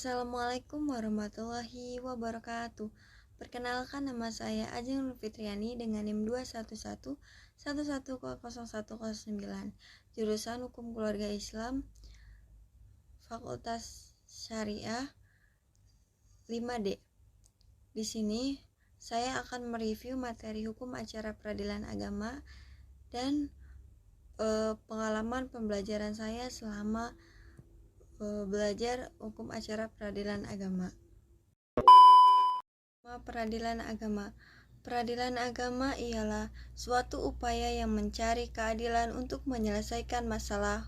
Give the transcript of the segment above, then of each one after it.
Assalamualaikum warahmatullahi wabarakatuh. Perkenalkan, nama saya Ajeng Nur Fitriani dengan NIM 211110109, jurusan Hukum Keluarga Islam, Fakultas Syariah 5D. Di sini saya akan mereview materi hukum acara peradilan agama dan pengalaman pembelajaran saya selama belajar hukum acara peradilan agama. Peradilan agama. Peradilan agama ialah suatu upaya yang mencari keadilan untuk menyelesaikan masalah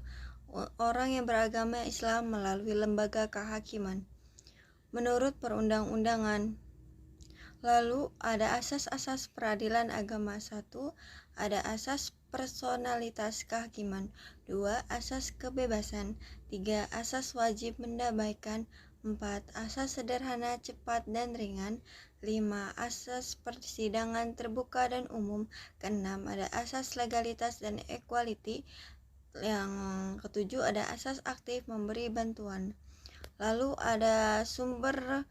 orang yang beragama Islam melalui lembaga kehakiman menurut perundang-undangan. Lalu ada asas-asas peradilan agama. 1. Ada asas personalitas kehakiman. 2. Asas kebebasan. 3. Asas wajib mendamaikan. 4. Asas sederhana, cepat, dan ringan. 5. Asas persidangan terbuka dan umum. 6. Ada asas legalitas dan equality. Yang ketujuh ada asas aktif memberi bantuan. Lalu ada sumber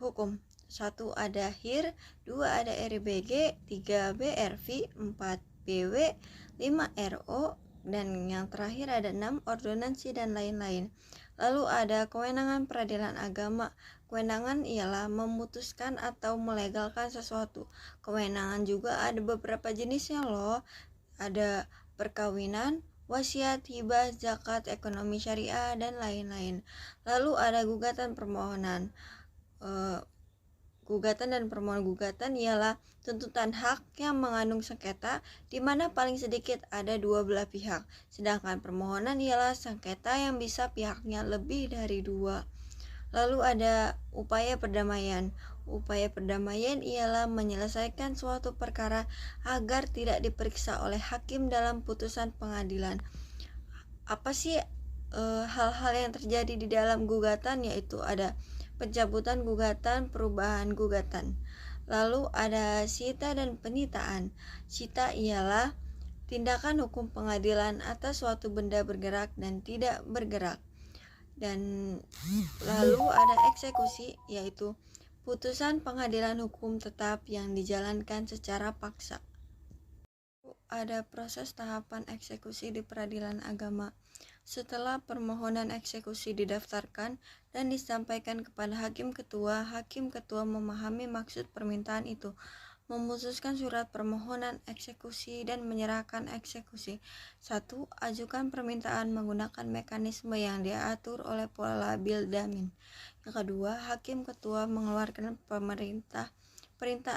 hukum. 1. Ada HIR, 2. ada RBG, 3. BRV, 4. BW, 5. RO, dan yang terakhir ada 6. Ordonansi dan lain-lain. Lalu ada kewenangan peradilan agama. Kewenangan ialah memutuskan atau melegalkan sesuatu. Kewenangan juga ada beberapa jenisnya loh. Ada perkawinan, wasiat, hibah, zakat, ekonomi syariah, dan lain-lain. Lalu ada gugatan permohonan. Gugatan dan permohonan gugatan ialah tuntutan hak yang mengandung sengketa di mana paling sedikit ada dua belah pihak. Sedangkan permohonan ialah sengketa yang bisa pihaknya lebih dari dua. Lalu ada upaya perdamaian. Upaya perdamaian ialah menyelesaikan suatu perkara agar tidak diperiksa oleh hakim dalam putusan pengadilan. Apa sih hal-hal yang terjadi di dalam gugatan? Yaitu ada pencabutan gugatan, perubahan gugatan. Lalu ada sita dan penyitaan. Sita ialah tindakan hukum pengadilan atas suatu benda bergerak dan tidak bergerak. Dan lalu ada eksekusi, yaitu putusan pengadilan hukum tetap yang dijalankan secara paksa. Ada proses tahapan eksekusi di peradilan agama. Setelah permohonan eksekusi didaftarkan dan disampaikan kepada hakim ketua memahami maksud permintaan itu, memutuskan surat permohonan eksekusi dan menyerahkan eksekusi. 1. Ajukan permintaan menggunakan mekanisme yang diatur oleh pola bil damin. Yang kedua, hakim ketua mengeluarkan perintah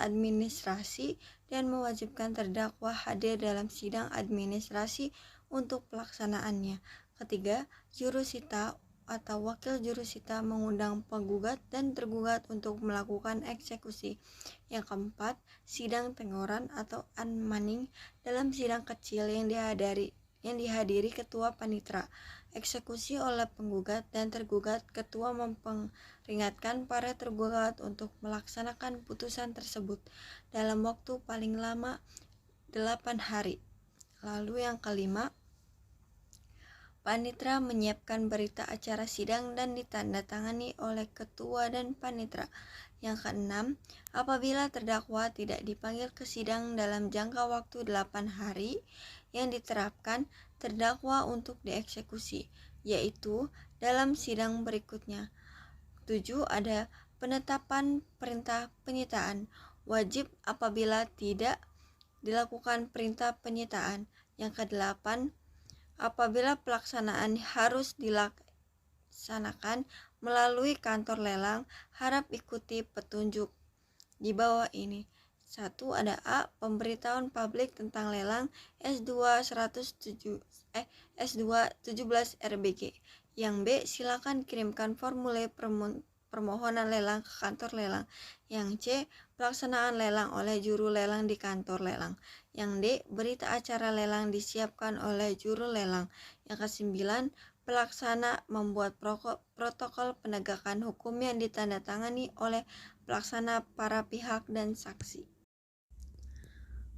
administrasi dan mewajibkan terdakwa hadir dalam sidang administrasi untuk pelaksanaannya. Ketiga, jurusita atau wakil jurusita mengundang penggugat dan tergugat untuk melakukan eksekusi. Yang keempat, sidang tenggoran atau unmanning dalam sidang kecil yang dihadiri ketua panitera eksekusi oleh penggugat dan tergugat. Ketua memperingatkan para tergugat untuk melaksanakan putusan tersebut dalam waktu paling lama 8 hari. Lalu yang kelima, panitera menyiapkan berita acara sidang dan ditandatangani oleh ketua dan panitera. Yang keenam, apabila terdakwa tidak dipanggil ke sidang dalam jangka waktu 8 hari yang diterapkan terdakwa untuk dieksekusi, yaitu dalam sidang berikutnya. 7. Ada penetapan perintah penyitaan. Wajib apabila tidak dilakukan perintah penyitaan. Yang ke-8, apabila pelaksanaan harus dilaksanakan melalui kantor lelang, harap ikuti petunjuk di bawah ini. 1. Ada A. Pemberitahuan publik tentang lelang S2 17 RBG. Yang B. Silakan kirimkan formulir permohonan lelang ke kantor lelang. Yang C. Pelaksanaan lelang oleh juru lelang di kantor lelang. Yang D. Berita acara lelang disiapkan oleh juru lelang. Yang ke-9. Pelaksana membuat protokol penegakan hukum yang ditandatangani oleh pelaksana, para pihak, dan saksi.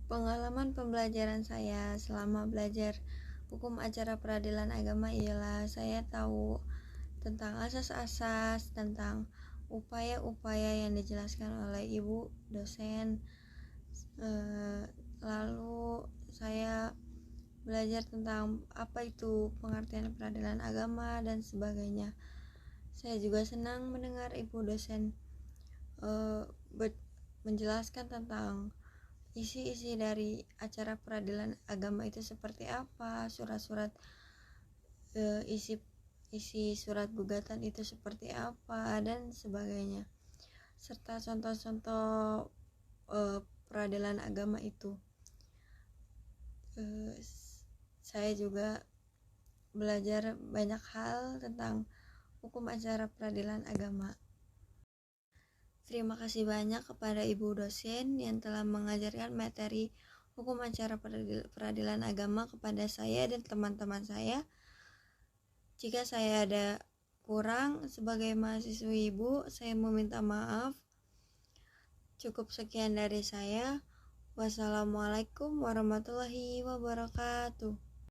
Pengalaman pembelajaran saya selama belajar hukum acara peradilan agama ialah saya tahu tentang asas-asas, tentang upaya-upaya yang dijelaskan oleh ibu dosen. Lalu saya belajar tentang apa itu pengertian peradilan agama dan sebagainya. Saya juga senang mendengar ibu dosen menjelaskan tentang isi-isi dari acara peradilan agama itu seperti apa, surat-surat isi surat gugatan itu seperti apa dan sebagainya, serta contoh-contoh peradilan agama itu. Saya juga belajar banyak hal tentang hukum acara peradilan agama. Terima kasih banyak kepada ibu dosen yang telah mengajarkan materi hukum acara peradilan agama kepada saya dan teman-teman saya. Jika saya ada kurang sebagai mahasiswi ibu, saya meminta maaf. Cukup sekian dari saya. Wassalamualaikum warahmatullahi wabarakatuh.